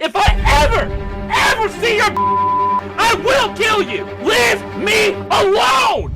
If I ever see your I will kill you! Leave me alone!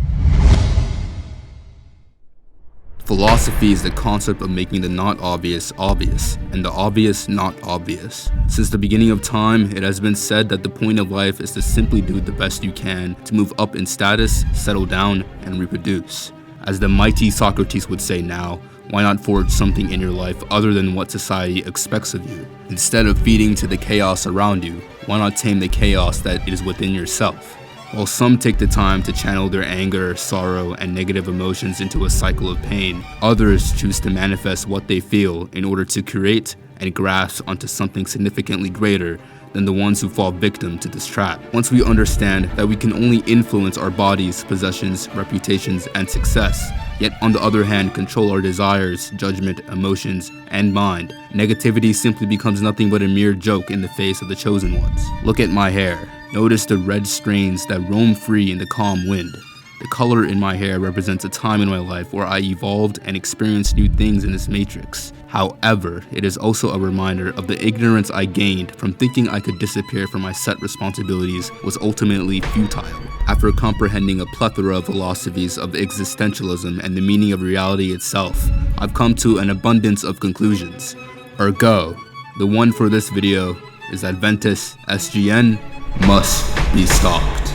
Philosophy is the concept of making the not obvious obvious, and the obvious not obvious. Since the beginning of time, it has been said that the point of life is to simply do the best you can to move up in status, settle down, and reproduce. As the mighty Socrates would say now, why not forge something in your life other than what society expects of you? Instead of feeding to the chaos around you, why not tame the chaos that is within yourself? While some take the time to channel their anger, sorrow, and negative emotions into a cycle of pain, others choose to manifest what they feel in order to create and grasp onto something significantly greater than the ones who fall victim to this trap. Once we understand that we can only influence our bodies, possessions, reputations, and success, yet on the other hand control our desires, judgment, emotions, and mind, negativity simply becomes nothing but a mere joke in the face of the chosen ones. Look at my hair. Notice the red strains that roam free in the calm wind. The color in my hair represents a time in my life where I evolved and experienced new things in this matrix. However, it is also a reminder of the ignorance I gained from thinking I could disappear from my set responsibilities was ultimately futile. After comprehending a plethora of philosophies of existentialism and the meaning of reality itself, I've come to an abundance of conclusions. Ergo, the one for this video is that Ventus SGN must be stopped.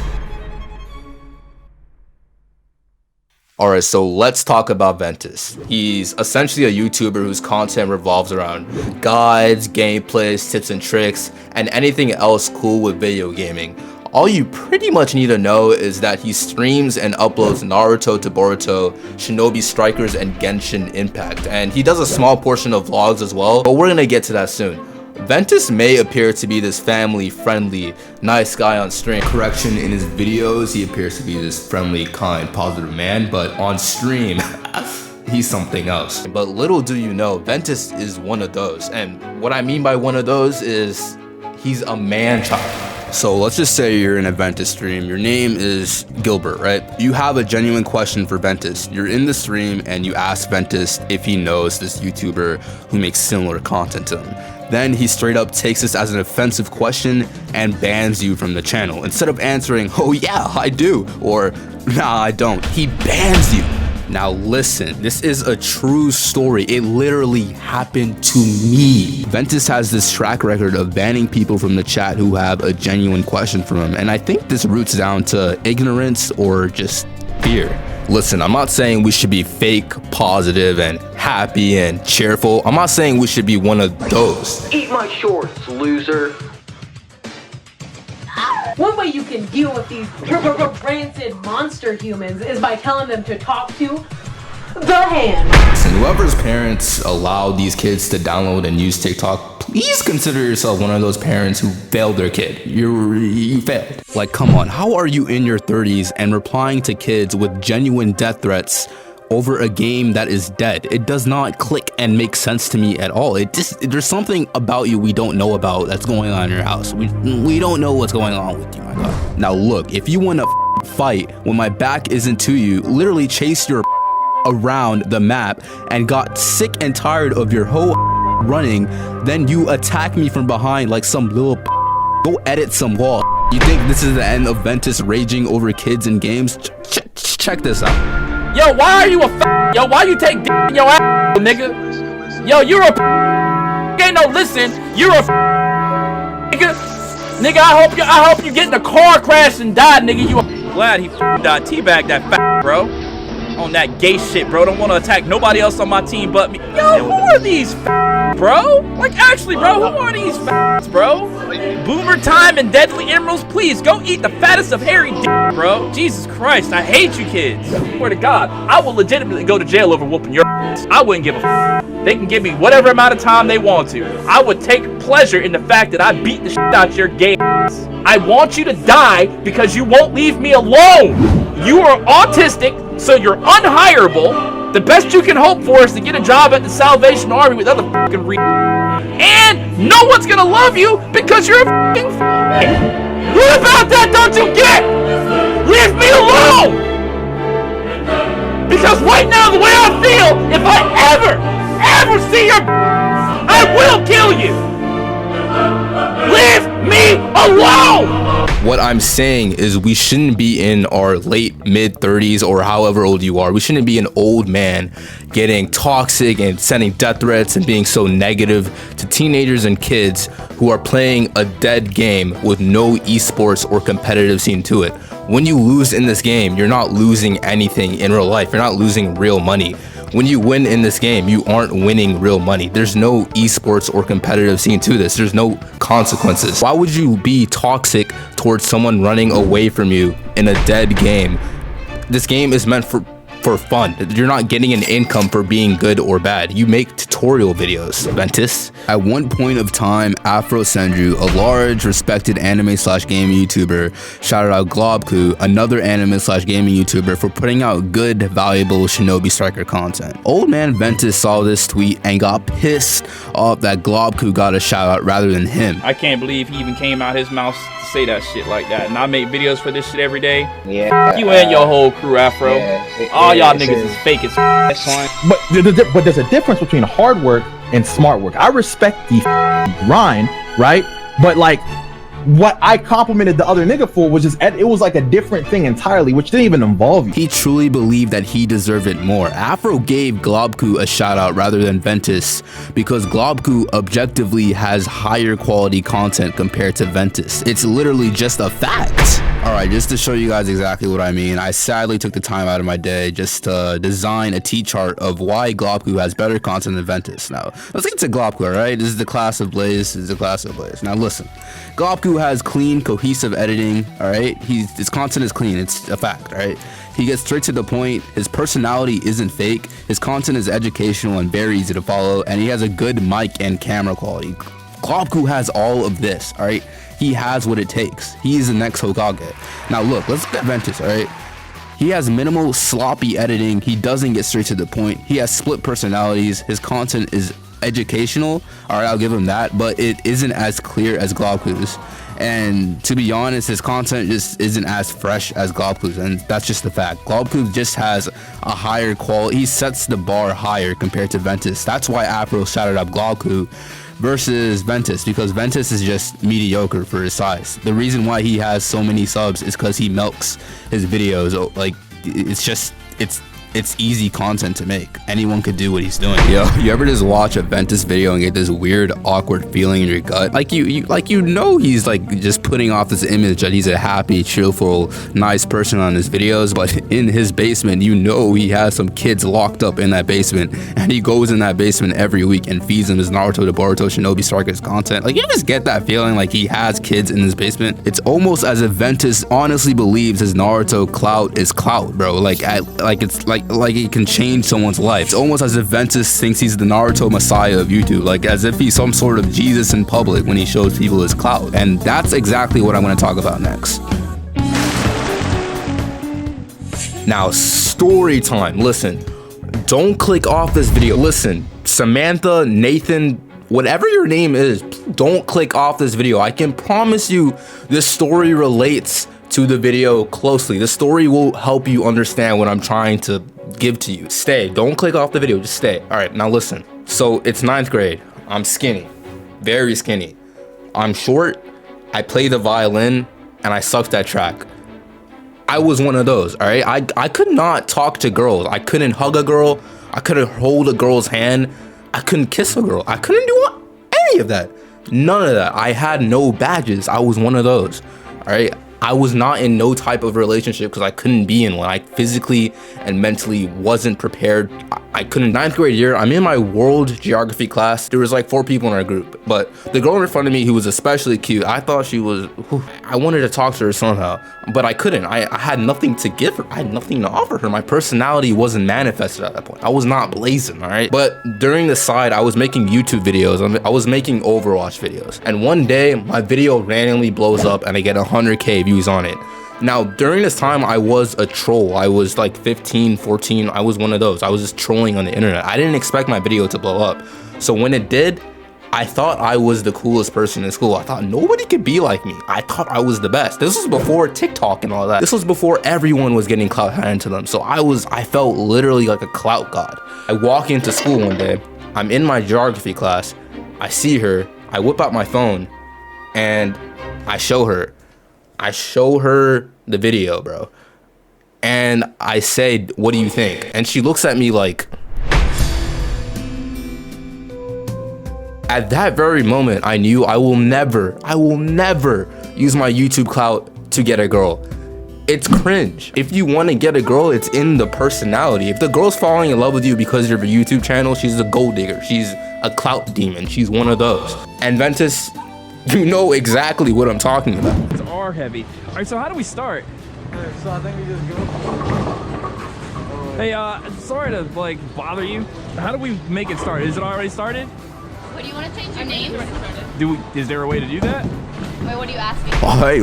Alright, so let's talk about Ventus. He's essentially a YouTuber whose content revolves around guides, gameplays, tips and tricks, and anything else cool with video gaming. All you pretty much need to know is that he streams and uploads Naruto to Boruto, Shinobi Strikers, and Genshin Impact. And he does a small portion of vlogs as well, but we're gonna get to that soon. Ventus may appear to be this family-friendly, nice guy on stream. Correction, in his videos, he appears to be this friendly, kind, positive man, but on stream, he's something else. But little do you know, Ventus is one of those. And what I mean by one of those is he's a man-child. So let's just say you're in a Ventus stream. Your name is Gilbert, right? You have a genuine question for Ventus. You're in the stream and you ask Ventus if he knows this YouTuber who makes similar content to him. Then he straight up takes this as an offensive question and bans you from the channel. Instead of answering, oh yeah, I do, or nah, I don't, he bans you. Now listen, this is a true story. It literally happened to me. Ventus has this track record of banning people from the chat who have a genuine question for him. And I think this roots down to ignorance or just fear. Listen, I'm not saying we should be fake positive and happy and cheerful. I'm not saying we should be one of those. Eat my shorts, loser. One way you can deal with these rancid monster humans is by telling them to talk to the hand. And whoever's parents allow these kids to download and use TikTok, please consider yourself one of those parents who failed their kid. You failed. Like, come on, how are you in your 30s and replying to kids with genuine death threats over a game that is dead? It does not click and make sense to me at all. There's something about you we don't know about that's going on in your house. We don't know what's going on with you, my God. Now look, if you want to fight when my back isn't to you, literally chase your around the map and got sick and tired of your whole running, then you attack me from behind like some little go edit some wall. You think this is the end of Ventus raging over kids in games? Check this out. Yo, why are you a yo, why you take d in your ass, nigga? Yo, you're a ain't no listen, you're a nigga, I hope you get in a car crash and die, nigga. You glad he died. Teabag that bro. On that gay shit, bro. Don't want to attack nobody else on my team but me. Yo, who are these bro? Like, actually, bro, who are these bro? Boomer Time and Deadly Emeralds, please go eat the fattest of hairy bro. Jesus Christ, I hate you kids. Swear to God, I will legitimately go to jail over whooping your ass. I wouldn't give a They can give me whatever amount of time they want to. I would take pleasure in the fact that I beat the shit out your gay ass. I want you to die because you won't leave me alone. You are autistic, so you're unhireable. The best you can hope for is to get a job at the Salvation Army with other fucking and no one's gonna love you because you're a fucking What about that don't you get? Leave me alone! Because right now, the way I feel, if I ever see your I will kill you! Leave me alone! What I'm saying is we shouldn't be in our late mid 30s or however old you are. We shouldn't be an old man getting toxic and sending death threats and being so negative to teenagers and kids who are playing a dead game with no esports or competitive scene to it. When you lose in this game, you're not losing anything in real life. You're not losing real money. When you win in this game, you aren't winning real money. There's no esports or competitive scene to this. There's no consequences. Why would you be toxic towards someone running away from you in a dead game? This game is meant for fun. You're not getting an income for being good or bad. You make tutorial videos, Ventus. At one point of time, Afro Senju, a large respected anime/gaming YouTuber, shouted out Globku, another anime/gaming YouTuber, for putting out good, valuable Shinobi Striker content. Old man Ventus saw this tweet and got pissed off that Globku got a shout out rather than him. I can't believe he even came out his mouth to say that shit like that. And I make videos for this shit every day. Yeah. You and your whole crew, Afro. All y'all niggas is fake as But there's a difference between hard work and smart work. I respect the grind, right? But like, what I complimented the other nigga for was just, it was like a different thing entirely, which didn't even involve you. He truly believed that he deserved it more. Afro gave Globku a shout out rather than Ventus because Globku objectively has higher quality content compared to Ventus. It's literally just a fact. All right, just to show you guys exactly what I mean, I sadly took the time out of my day just to design a T-chart of why Globku has better content than Ventus. Now, let's get to Globku, all right? This is the class of Blaze. This is the class of Blaze. Now, listen. Globku has clean, cohesive editing, all right? His content is clean. It's a fact, all right? He gets straight to the point. His personality isn't fake. His content is educational and very easy to follow, and he has a good mic and camera quality. Globku has all of this, all right? He has what it takes. He is the next Hokage. Now look, let's look at Ventus, all right? He has minimal sloppy editing. He doesn't get straight to the point. He has split personalities. His content is educational, all right, I'll give him that, but it isn't as clear as Globku's. And to be honest, his content just isn't as fresh as Globku's, and that's just the fact. Globku just has a higher quality. He sets the bar higher compared to Ventus. That's why Afro shouted up Globku versus Ventus, because Ventus is just mediocre for his size. The reason why he has so many subs is because he milks his videos. Like, it's easy content to make. Anyone could do what he's doing. Yo, you ever just watch a Ventus video and get this weird, awkward feeling in your gut? Like you know he's like just putting off this image that he's a happy, cheerful, nice person on his videos, but in his basement, you know he has some kids locked up in that basement, and he goes in that basement every week and feeds them his Naruto to Boruto Shinobi Striker's content. Like, you just get that feeling like he has kids in his basement. It's almost as if Ventus honestly believes his Naruto clout is clout, bro. Like it can change someone's life. It's almost as if Ventus thinks he's the Naruto messiah of YouTube, like as if he's some sort of Jesus in public when he shows people his clout. And that's exactly what I'm going to talk about next. Now, story time. Listen, don't click off this video. Listen, Samantha, Nathan, whatever your name is, don't click off this video. I can promise you this story relates to the video closely. The story will help you understand what I'm trying to give to you. Stay. Don't click off the video. Just stay. All right, now listen. So it's 9th grade. I'm skinny. Very skinny. I'm short. I play the violin and I sucked at track. I was one of those, all right? I could not talk to girls. I couldn't hug a girl. I couldn't hold a girl's hand. I couldn't kiss a girl. I couldn't do any of that. None of that. I had no badges. I was one of those, all right? I was not in no type of relationship because I couldn't be in one. I physically and mentally wasn't prepared. I couldn't. 9th grade year, I'm in my world geography class. There was like 4 people in our group, but the girl in front of me who was especially cute, I thought she was, I wanted to talk to her somehow, but I couldn't. I had nothing to give her. I had nothing to offer her. My personality wasn't manifested at that point. I was not Blazen, all right? But during the side, I was making YouTube videos. I was making Overwatch videos. And one day, my video randomly blows up and I get 100K views on it. Now, during this time, I was a troll. I was like 15, 14. I was one of those. I was just trolling on the internet. I didn't expect my video to blow up. So when it did, I thought I was the coolest person in school. I thought nobody could be like me. I thought I was the best. This was before TikTok and all that. This was before everyone was getting clout handed to them. So I felt literally like a clout god. I walk into school one day. I'm in my geography class. I see her. I whip out my phone and I show her the video, bro. And I say, what do you think? And she looks at me like, at that very moment, I knew I will never use my YouTube clout to get a girl. It's cringe. If you want to get a girl, it's in the personality. If the girl's falling in love with you because of your YouTube channel, she's a gold digger. She's a clout demon. She's one of those. And Ventus, you know exactly what I'm talking about. It's R heavy. All right, so how do we start? So I think we just go. Hey, sorry to like bother you. How do we make it start? Is it already started? What do you want to change your name? Is there a way to do that? Wait, what are you asking? Hey,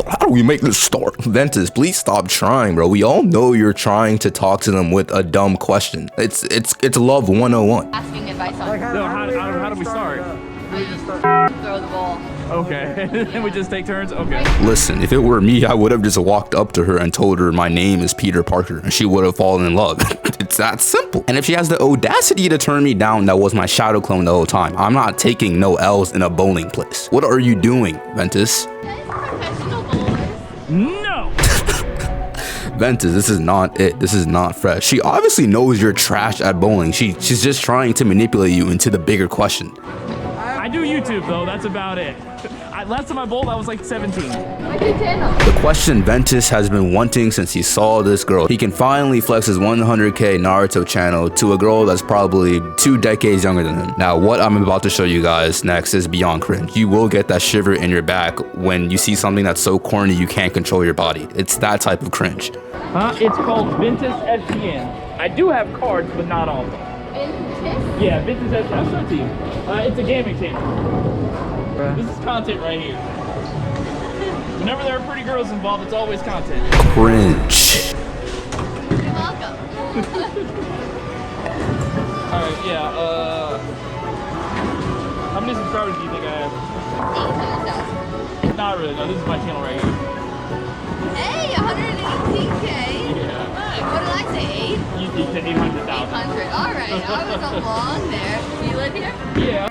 how do we make this start? Ventus, please stop trying, bro. We all know you're trying to talk to them with a dumb question. It's love 101. Asking advice on. Like, No, how do we start? We just start. Throw the ball. Okay, and we just take turns? Okay. Listen, if it were me, I would have just walked up to her and told her my name is Peter Parker, and she would have fallen in love. It's that simple. And if she has the audacity to turn me down, that was my shadow clone the whole time. I'm not taking no L's in a bowling place. What are you doing, Ventus? Professional bowlers. No! Ventus, this is not it. This is not fresh. She obviously knows you're trash at bowling. She's just trying to manipulate you into the bigger question. I do YouTube though, that's about it. Last time I bowled, I was like 17. I do channel. The question Ventus has been wanting since he saw this girl. He can finally flex his 100k Naruto channel to a girl that's probably 2 decades younger than him. Now, what I'm about to show you guys next is beyond cringe. You will get that shiver in your back when you see something that's so corny you can't control your body. It's that type of cringe. It's called Ventus SGN. I do have cards, but not all of them. Ventus? Yeah, Ventus SGN. I'll show it to you. It's a gaming channel. This is content right here. Whenever there are pretty girls involved, it's always content. Cringe. You're welcome. Alright, yeah, how many subscribers do you think I have? 800,000. Not really, no, this is my channel right here. Hey, 118K. Yeah. What did I say? 8? You said 800,000. 800. All right, I was along there. You live here? Yeah.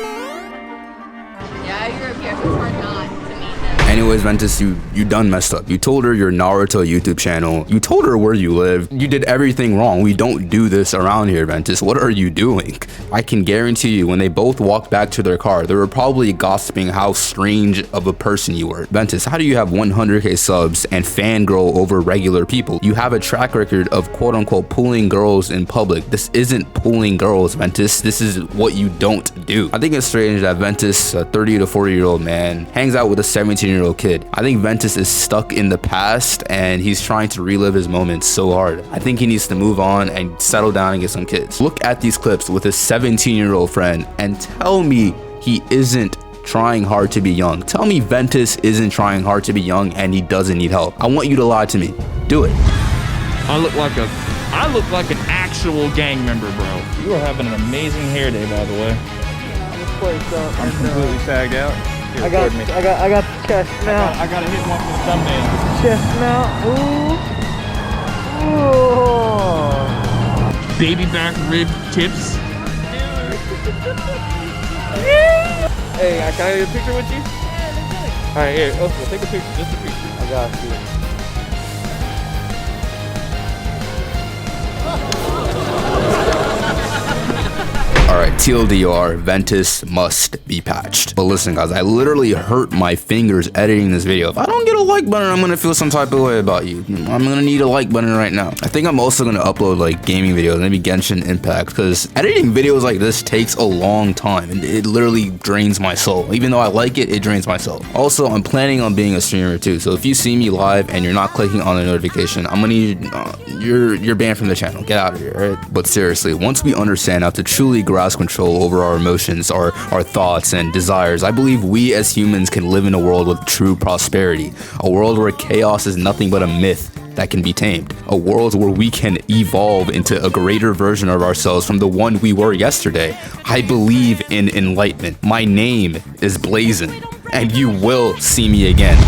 Yeah, you're up here, so it's hard not to meet them. Anyways, Ventus, you done messed up. You told her your Naruto YouTube channel. You told her where you live. You did everything wrong. We don't do this around here, Ventus. What are you doing? I can guarantee you when they both walked back to their car, they were probably gossiping how strange of a person you were. Ventus, how do you have 100k subs and fangirl over regular people? You have a track record of quote unquote pulling girls in public. This isn't pulling girls, Ventus. This is what you don't do. I think it's strange that Ventus, a 30 to 40-year-old man, hangs out with a 17-year-old kid. I think Ventus is stuck in the past and he's trying to relive his moments so hard. I think he needs to move on and settle down and get some kids. Look at these clips with his 17-year-old friend and tell me he isn't trying hard to be young. Tell me Ventus isn't trying hard to be young and he doesn't need help. I want you to lie to me. Do it. I look like an actual gang member, bro. You are having an amazing hair day, by the way. I'm completely sagged out. Here, I got chest now. I gotta hit one for the thumbnail. Chest now. Ooh. Baby back rib tips. Hey, can I get a picture with you? All right, here. Oh, we'll take a picture, just a picture. I got you. Alright, TLDR, Ventus must be patched. But listen guys, I literally hurt my fingers editing this video. If I don't get a like button, I'm gonna feel some type of way about you. I'm gonna need a like button right now. I think I'm also gonna upload like gaming videos, maybe Genshin Impact, because editing videos like this takes a long time and it literally drains my soul. Even though I like it, it drains my soul. Also, I'm planning on being a streamer too, so if you see me live and you're not clicking on the notification, I'm gonna need, you're banned from the channel. Get out of here, alright? But seriously, once we understand how to truly grasp control over our emotions, our thoughts and desires, I believe we as humans can live in a world with true prosperity, a world where chaos is nothing but a myth that can be tamed, a world where we can evolve into a greater version of ourselves from the one we were yesterday. I believe in enlightenment. My name is Blazen, and you will see me again.